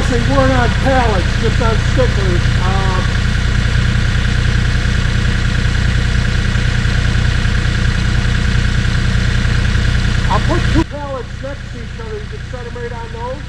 housing weren't on pallets, just on stickers. I'll put 2 pallets next to each other. You can set them right on those.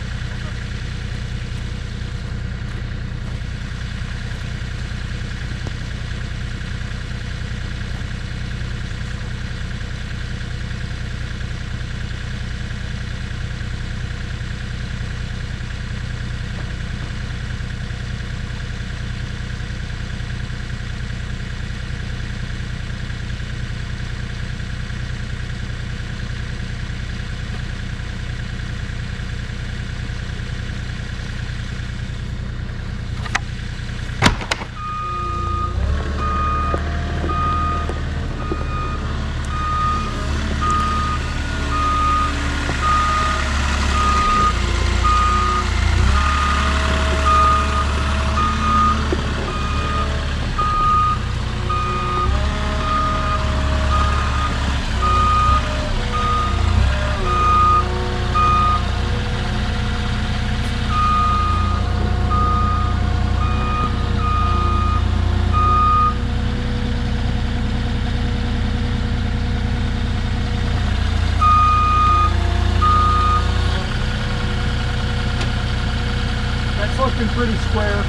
Looking pretty square.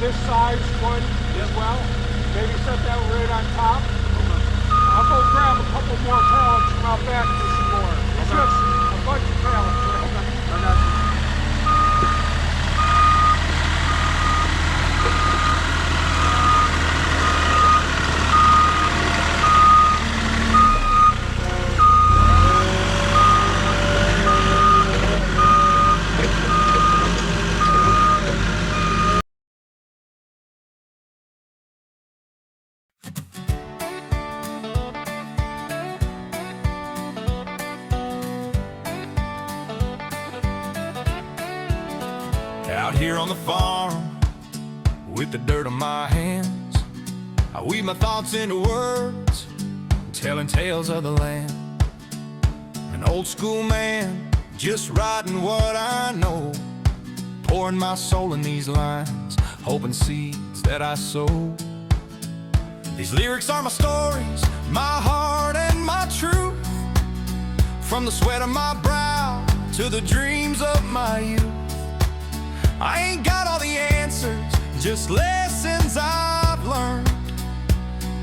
This size one as well. Maybe set that right on top. I'll go grab a couple more pallets from out back for some more. It's just a bunch of pallets. I got you. Out here on the farm, with the dirt on my hands, I weave my thoughts into words, telling tales of the land. An old school man, just writing what I know, pouring my soul in these lines, hoping seeds that I sow. These lyrics are my stories, my heart and my truth, from the sweat of my brow to the dreams of my youth. I ain't got all the answers, just lessons I've learned,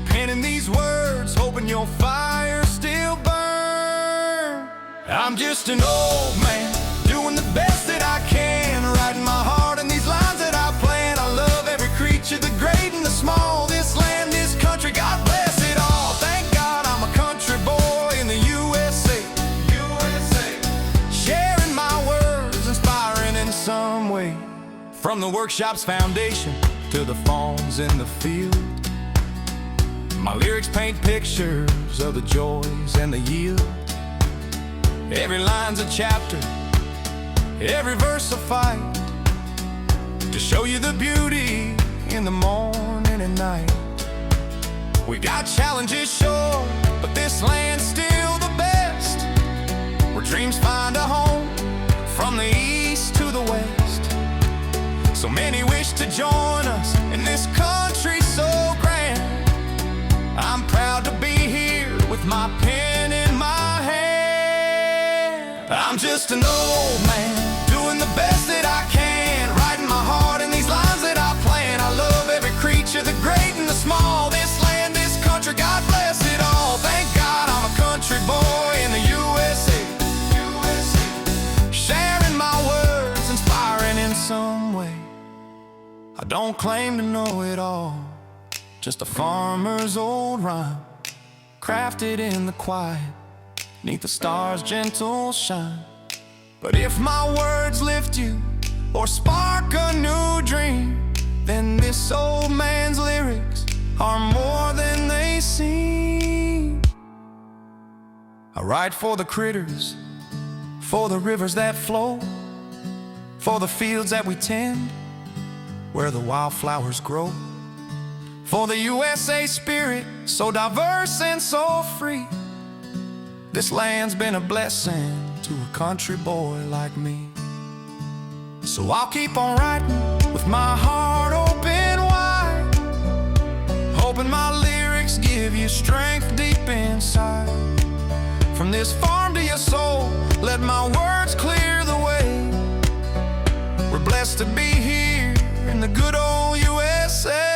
penning these words, hoping your fire still burn. I'm just an old man, doing the best that I can, writing my heart in these lines that I plan. I love every creature, the great and the small, this land, this country, God bless it all. Thank God I'm a country boy in the USA, sharing my words, inspiring in some way. From the workshop's foundation to the farms in the field, my lyrics paint pictures of the joys and the yield. Every line's a chapter, every verse a fight, to show you the beauty in the morning and night. We got challenges, sure, but this land's still the best, where dreams find a home from the east to the west. So many wish to join us in this country so grand. I'm proud to be here with my pen in my hand. I'm just an old man, doing the best that I can, writing my heart in these lines that I plan. I love every creature, the great and the small, this land, this country, God bless it all. Thank God I'm a country boy in the USA, sharing my words, some way. I don't claim to know it all, just a farmer's old rhyme, crafted in the quiet, neath the stars' gentle shine. But if my words lift you or spark a new dream, then this old man's lyrics are more than they seem. I write for the critters, for the rivers that flow, for the fields that we tend, where the wildflowers grow, for the USA spirit, so diverse and so free. This land's been a blessing to a country boy like me. So I'll keep on writing with my heart open wide, hoping my lyrics give you strength deep inside. From this farm to your soul, let my words clear the way. We're blessed to be here in the good old USA.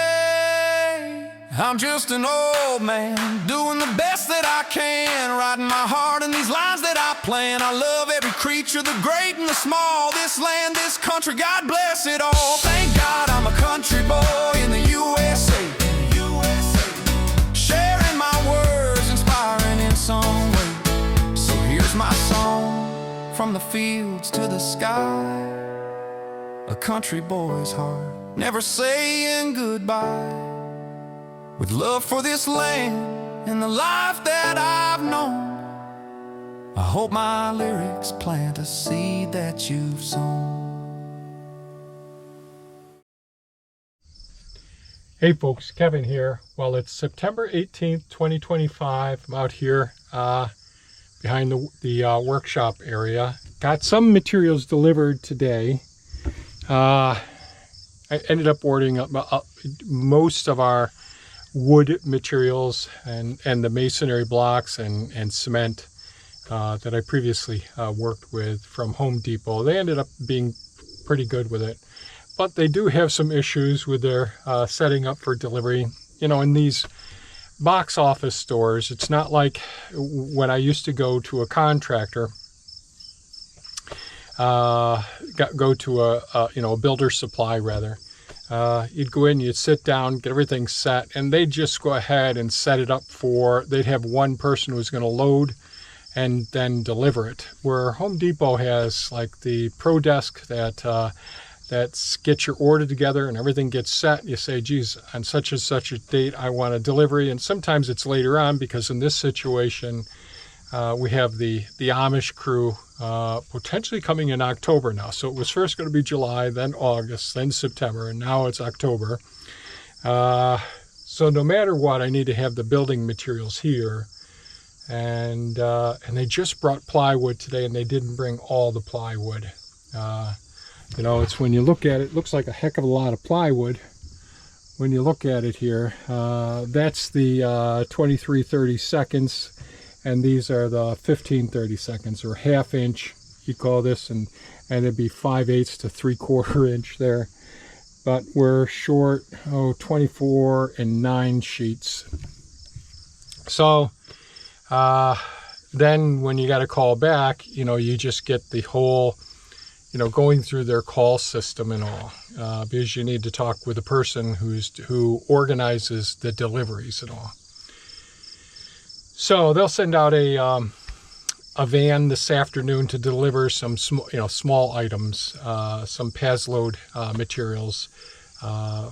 I'm just an old man doing the best that I can, writing my heart in these lines that I plan. I love every creature, the great and the small, this land, this country, God bless it all. Thank God I'm a country boy in the USA, sharing my words, inspiring in some way. So here's my song, from the fields to the sky, a country boy's heart, never saying goodbye. With love for this land and the life that I've known, I hope my lyrics plant a seed that you've sown. Hey folks, Kevin here. Well, it's September 18th, 2025. I'm out here behind the workshop area. Got some materials delivered today. I ended up ordering most of our wood materials and the masonry blocks and cement that I previously worked with from Home Depot. They ended up being pretty good with it, but they do have some issues with their setting up for delivery. You know, in these box office stores, it's not like when I used to go to a contractor, go to a builder supply rather. You'd go in, you'd sit down, get everything set, and they'd just go ahead and set it up they'd have one person who's going to load and then deliver it. Where Home Depot has like the pro desk that gets your order together and everything gets set. You say, geez, on such and such a date, I want a delivery. And sometimes it's later on, because in this situation, we have the Amish crew potentially coming in October now. So it was first going to be July, then August, then September, and now it's October. So no matter what, I need to have the building materials here. And they just brought plywood today, and they didn't bring all the plywood. It's when you look at it, it looks like a heck of a lot of plywood. When you look at it here, that's the 23/32, and these are the 15/32, or ½ inch, you call this, and it'd be 5/8 to 3/4 inch there. But we're short, 24 and 9 sheets. So then when you got to call back, you just get the whole, going through their call system and all, because you need to talk with the person who organizes the deliveries and all. So they'll send out a van this afternoon to deliver some small items, some Pazload materials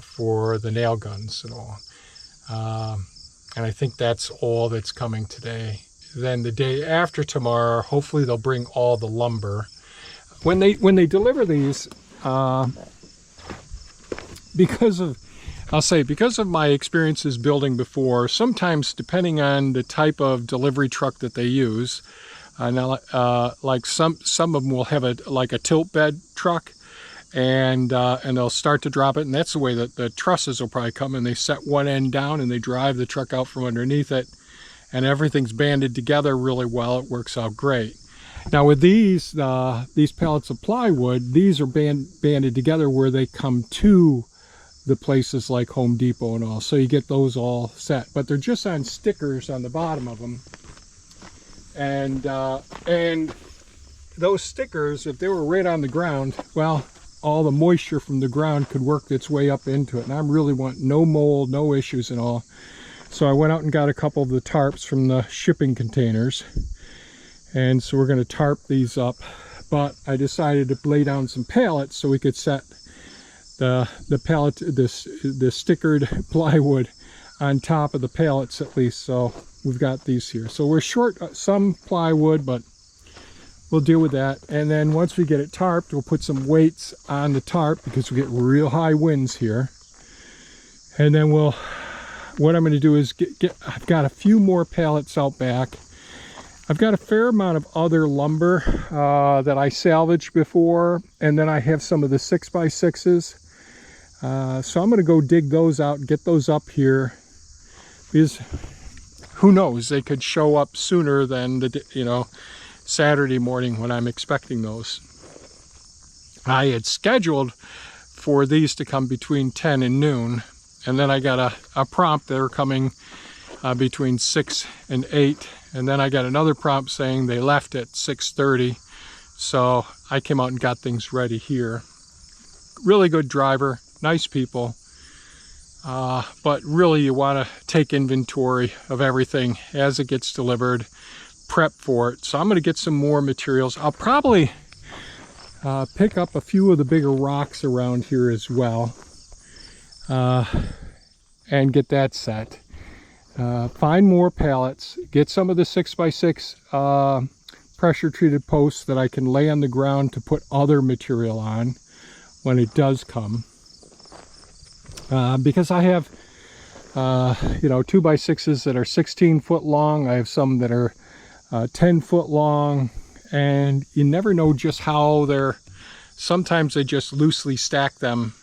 for the nail guns and all. And I think that's all that's coming today. Then the day after tomorrow, hopefully they'll bring all the lumber. When they deliver these, because of my experiences building before, sometimes depending on the type of delivery truck that they use, like some of them will have a tilt bed truck, and they'll start to drop it, and that's the way that the trusses will probably come, and they set one end down and they drive the truck out from underneath it, and everything's banded together really well. It works out great. Now with these pallets of plywood, these are banded together where they come to the places like Home Depot and all, so you get those all set, but they're just on stickers on the bottom of them, and those stickers, if they were right on the ground, well, all the moisture from the ground could work its way up into it. And I really want no mold, no issues and all. So I went out and got a couple of the tarps from the shipping containers. And so we're going to tarp these up. But I decided to lay down some pallets so we could set the pallet, the stickered plywood on top of the pallets at least. So we've got these here. So we're short some plywood, but we'll deal with that. And then once we get it tarped, we'll put some weights on the tarp because we get real high winds here. And then what I'm going to do is I've got a few more pallets out back. I've got a fair amount of other lumber that I salvaged before, and then I have some of the 6x6s. So I'm going to go dig those out and get those up here, because who knows, they could show up sooner than Saturday morning when I'm expecting those. I had scheduled for these to come between 10 and noon, and then I got a prompt that are coming between 6 and 8, and then I got another prompt saying they left at 6:30. So I came out and got things ready here. Really good driver, nice people, but really you want to take inventory of everything as it gets delivered, prep for it. So I'm going to get some more materials. I'll probably pick up a few of the bigger rocks around here as well, and get that set. Find more pallets, get some of the 6x6 pressure treated posts that I can lay on the ground to put other material on when it does come, because I have 2x6s that are 16 foot long. I have some that are 10 foot long, and you never know just how sometimes they just loosely stack them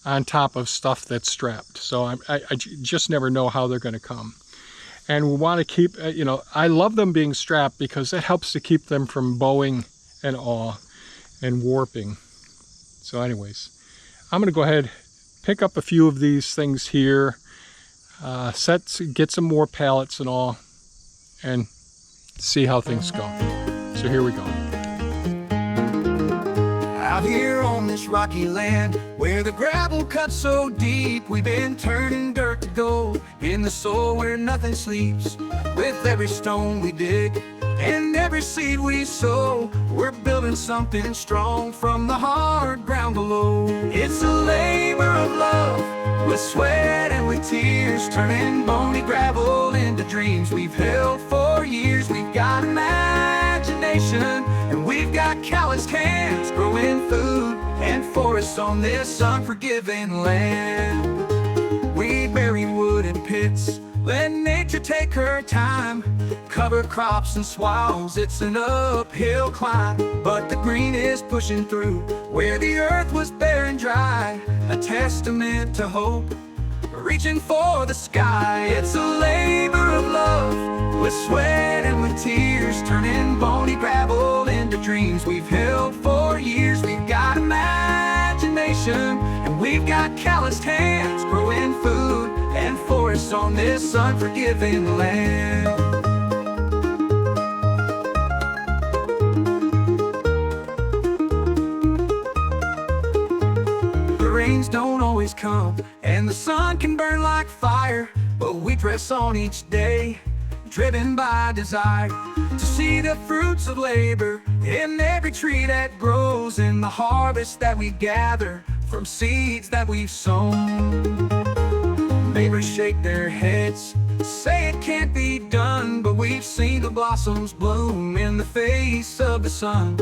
on top of stuff that's strapped. So I just never know how they're going to come. And we want to keep, I love them being strapped because it helps to keep them from bowing and all and warping. So anyways, I'm going to go ahead, pick up a few of these things here, get some more pallets and all, and see how things go. So here we go. Out here on this rocky land, where the gravel cuts so deep, we've been turning dirt to gold in the soil where nothing sleeps. With every stone we dig and every seed we sow, we're building something strong from the hard ground below. It's a labor of love, with sweat and with tears, turning bony gravel into dreams we've held for years. We've got imagination, and we've got calloused hands, growing food and forests on this unforgiving land. We bury wood in pits, let nature take her time, cover crops and swales, it's an uphill climb. But the green is pushing through where the earth was bare and dry, a testament to hope, reaching for the sky. It's a labor of love, with sweat and with tears, turning bony gravel into dreams we've held for years. We've got imagination, and we've got calloused hands, growing food and forests on this unforgiving land. The rains don't always come, and the sun can burn like fire, but we press on each day, driven by desire to see the fruits of labor in every tree that grows, in the harvest that we gather from seeds that we've sown. Neighbors shake their heads, say it can't be done, but we've seen the blossoms bloom in the face of the sun.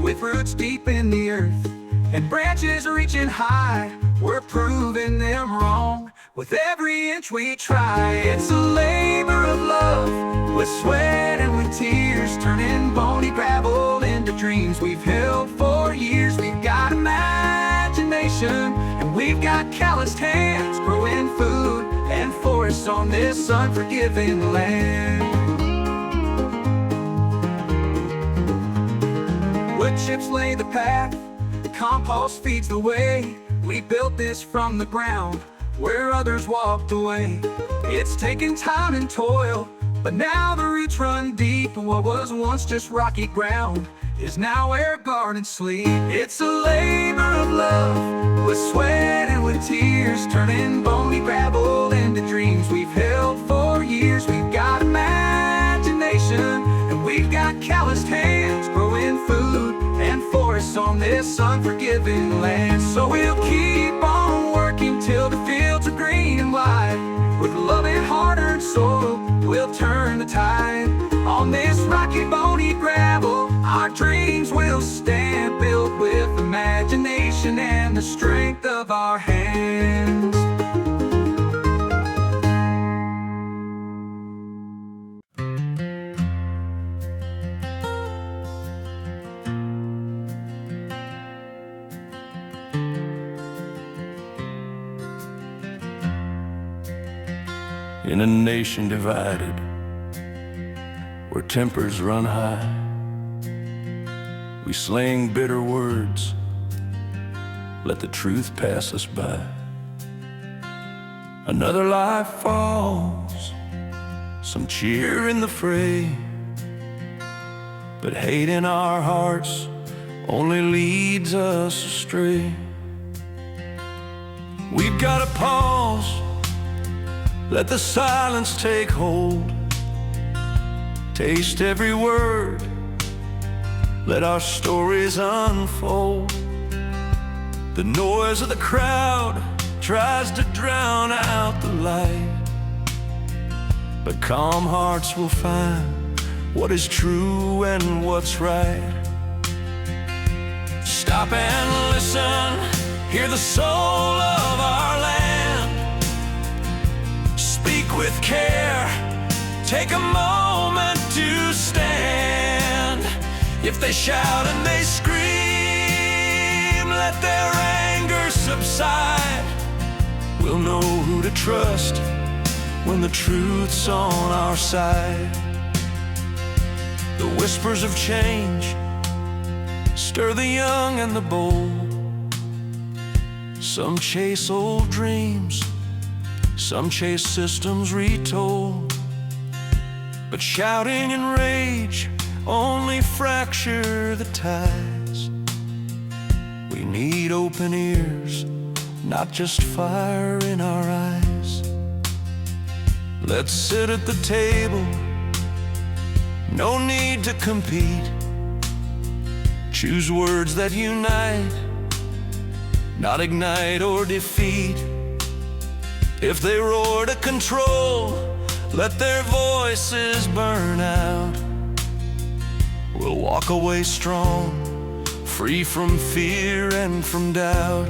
With roots deep in the earth and branches reaching high, we're proving them wrong with every inch we try. It's a labor of love, with sweat and with tears, turning bony gravel into dreams we've held for years. We've got imagination, and we've got calloused hands, growing food and forests on this unforgiving land. Wood chips lay the path, compost feeds the way. We built this from the ground where others walked away. It's taken time and toil, but now the roots run deep in what was once just rocky ground. is now where gardens sleep. It's a labor of love, with sweat and with tears, turning bony gravel into dreams we've held for years. We've got imagination, and we've got calloused hands, growing food and forests on this unforgiving land. So we'll keep on working till the fields are green and wide. With love and hard-earned soil, we'll turn the tide. On this rocky, bony gravel, our dreams will stand, built with imagination and the strength of our hands. In a nation divided, where tempers run high, we slang bitter words, let the truth pass us by. Another life falls, some cheer in the fray, but hate in our hearts only leads us astray. We've gotta pause, let the silence take hold, taste every word, let our stories unfold. The noise of the crowd tries to drown out the light, but calm hearts will find what is true and what's right. Stop and listen, hear the soul of our land. Speak with care, take a moment to stand. If they shout and they scream, let their anger subside. We'll know who to trust when the truth's on our side. The whispers of change stir the young and the bold. Some chase old dreams, some chase systems retold. But shouting and rage only fracture the ties. We need open ears, not just fire in our eyes. Let's sit at the table, no need to compete. Choose words that unite, not ignite or defeat. If they roar to control, let their voices burn out. We'll walk away strong, free from fear and from doubt.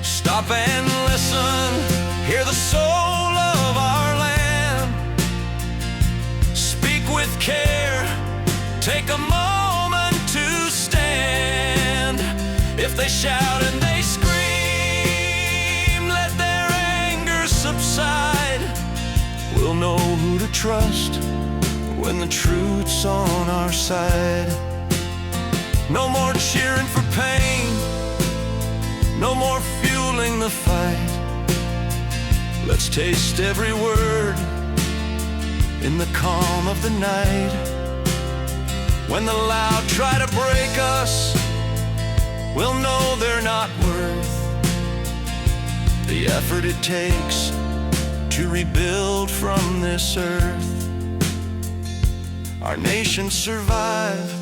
Stop and listen, hear the soul of our land. Speak with care, take a moment to stand. If they shout and they scream, let their anger subside. We'll know who to trust when the truth's on our side. No more cheering for pain, no more fueling the fight. Let's taste every word in the calm of the night. When the loud try to break us, we'll know they're not worth the effort it takes to rebuild from this earth. Our nation survived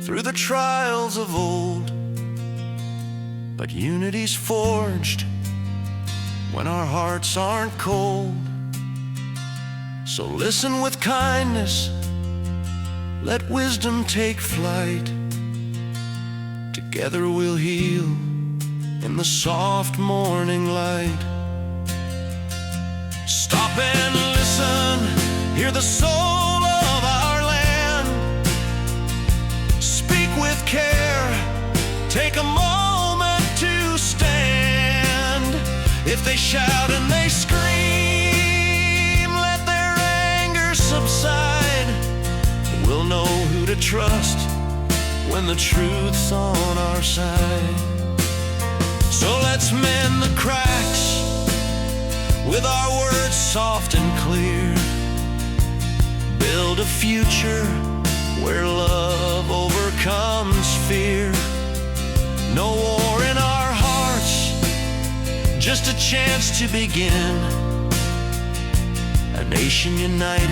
through the trials of old, but unity's forged when our hearts aren't cold. So listen with kindness, let wisdom take flight. Together we'll heal in the soft morning light. Stop and listen, hear the soul of our land. Speak with care, take a moment to stand. If they shout and they scream, let their anger subside. We'll know who to trust when the truth's on our side. So let's mend the cracks with our words soft and clear. Build a future where love overcomes fear. No war in our hearts, just a chance to begin. A nation united,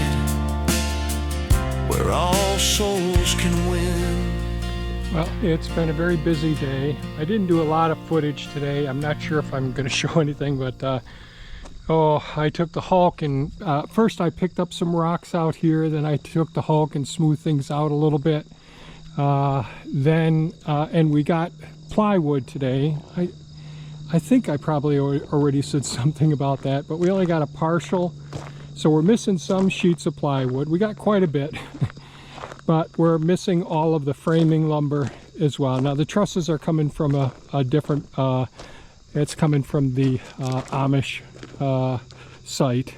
where all souls can win. Well, it's been a very busy day. I didn't do a lot of footage today. I'm not sure if I'm going to show anything, but I took the Hulk and first I picked up some rocks out here, then I took the Hulk and smoothed things out a little bit. And we got plywood today. I think I probably already said something about that, but we only got a partial, so we're missing some sheets of plywood. We got quite a bit, but we're missing all of the framing lumber as well. Now the trusses are coming from a different, it's coming from the Amish site.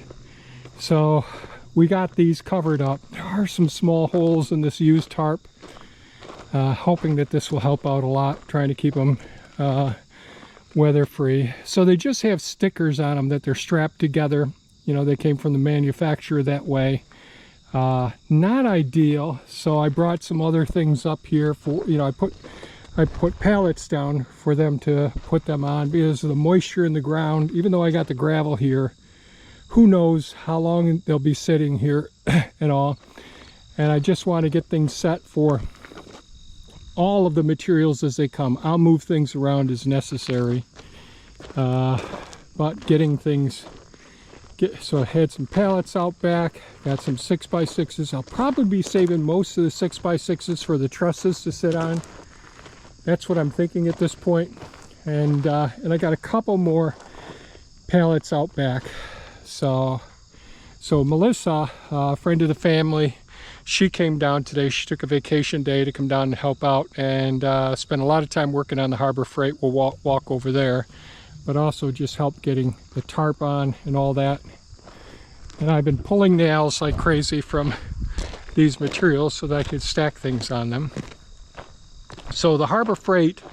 So we got these covered up. There are some small holes in this used tarp. Hoping that this will help out a lot, trying to keep them weather free. So they just have stickers on them that they're strapped together. You know, they came from the manufacturer that way. Not ideal. So I brought some other things up here for, you know, I put pallets down for them to put them on because of the moisture in the ground. Even though I got the gravel here, who knows how long they'll be sitting here and all. And I just want to get things set for all of the materials as they come. I'll move things around as necessary, but getting things, so I had some pallets out back, got some 6x6s. I'll probably be saving most of the 6x6s for the trusses to sit on. That's what I'm thinking at this point. And I got a couple more pallets out back. So Melissa, a friend of the family, she came down today. She took a vacation day to come down and help out, and spent a lot of time working on the Harbor Freight. We'll walk over there, but also just help getting the tarp on and all that. And I've been pulling nails like crazy from these materials so that I could stack things on them. So the Harbor Freight,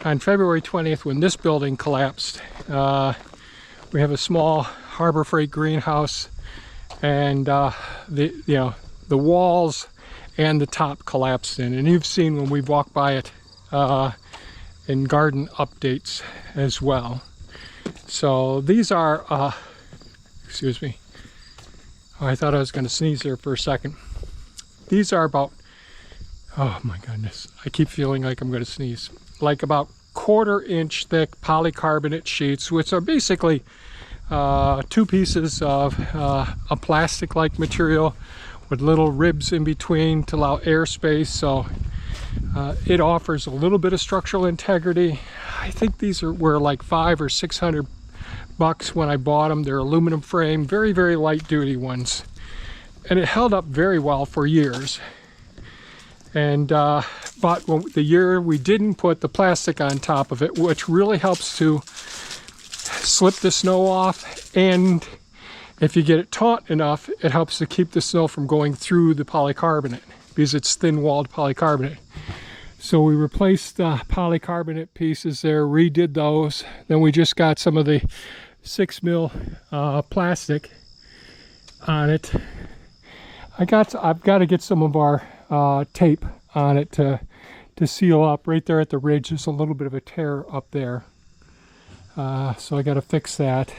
on February 20th, when this building collapsed, we have a small Harbor Freight greenhouse, and the walls and the top collapsed in, and you've seen when we've walked by it in garden updates as well. So these are excuse me, I thought I was going to sneeze there for a second. These are about, oh my goodness, I keep feeling like I'm going to sneeze, like about 1/4 inch thick polycarbonate sheets, which are basically 2 pieces of a plastic like material with little ribs in between to allow airspace. So it offers a little bit of structural integrity. I think these were like $500 or $600 when I bought them. They're aluminum frame, very, very light duty ones. And it held up very well for years. And but the year we didn't put the plastic on top of it, which really helps to slip the snow off, and if you get it taut enough, it helps to keep the snow from going through the polycarbonate because it's thin-walled polycarbonate. So we replaced the polycarbonate pieces there, redid those. Then we just got some of the 6mm plastic on it. I've got to get some of our tape on it to seal up. Right there at the ridge, there's a little bit of a tear up there. So I got to fix that.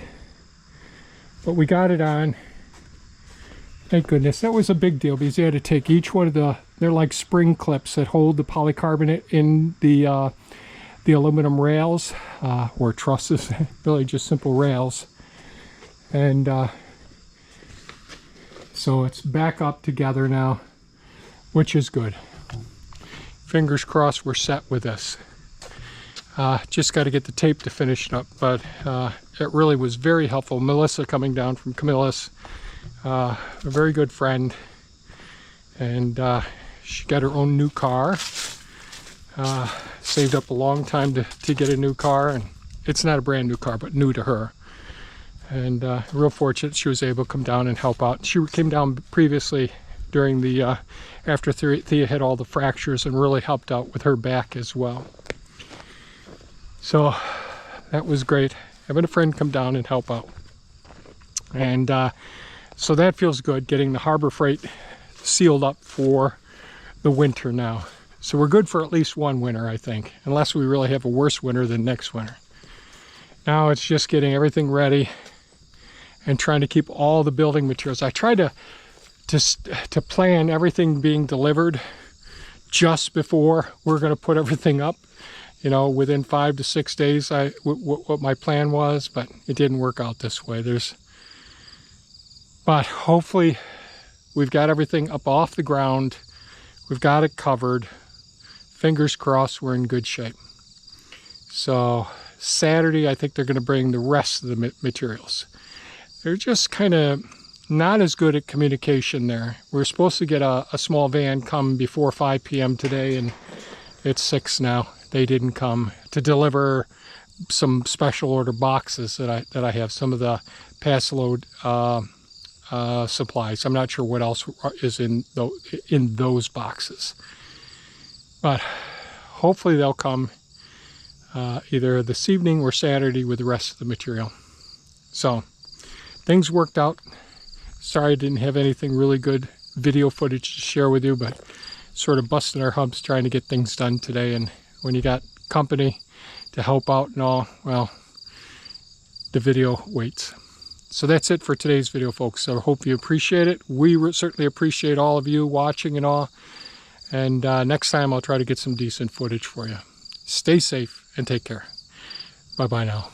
But we got it on. Thank goodness. That was a big deal because you had to take each one of they're like spring clips that hold the polycarbonate in the aluminum rails, or trusses, really just simple rails. And so it's back up together now, which is good. Fingers crossed we're set with this. Just got to get the tape to finish it up, but it really was very helpful. Melissa coming down from Camillus, a very good friend, and she got her own new car. Saved up a long time to get a new car, and it's not a brand new car, but new to her. And real fortunate she was able to come down and help out. She came down previously during the after Thea had all the fractures and really helped out with her back as well. So that was great, having a friend come down and help out. And so that feels good, getting the Harbor Freight sealed up for the winter now. So we're good for at least one winter, I think, unless we really have a worse winter than next winter. Now it's just getting everything ready and trying to keep all the building materials. I try to plan everything being delivered just before we're going to put everything up. You know, within 5 to 6 days, what my plan was, but it didn't work out this way. But hopefully we've got everything up off the ground. We've got it covered. Fingers crossed we're in good shape. So Saturday, I think they're going to bring the rest of the materials. They're just kind of not as good at communication there. We're supposed to get a small van come before 5 p.m. today, and it's 6 now. They didn't come to deliver some special order boxes that I have, some of the pass load supplies. I'm not sure what else is in those boxes, but hopefully they'll come either this evening or Saturday with the rest of the material. So things worked out. Sorry I didn't have anything really good video footage to share with you, but sort of busting our humps trying to get things done today. And when you got company to help out and all, well, the video waits. So that's it for today's video, folks. So I hope you appreciate it. We certainly appreciate all of you watching and all. And next time I'll try to get some decent footage for you. Stay safe and take care. Bye-bye now.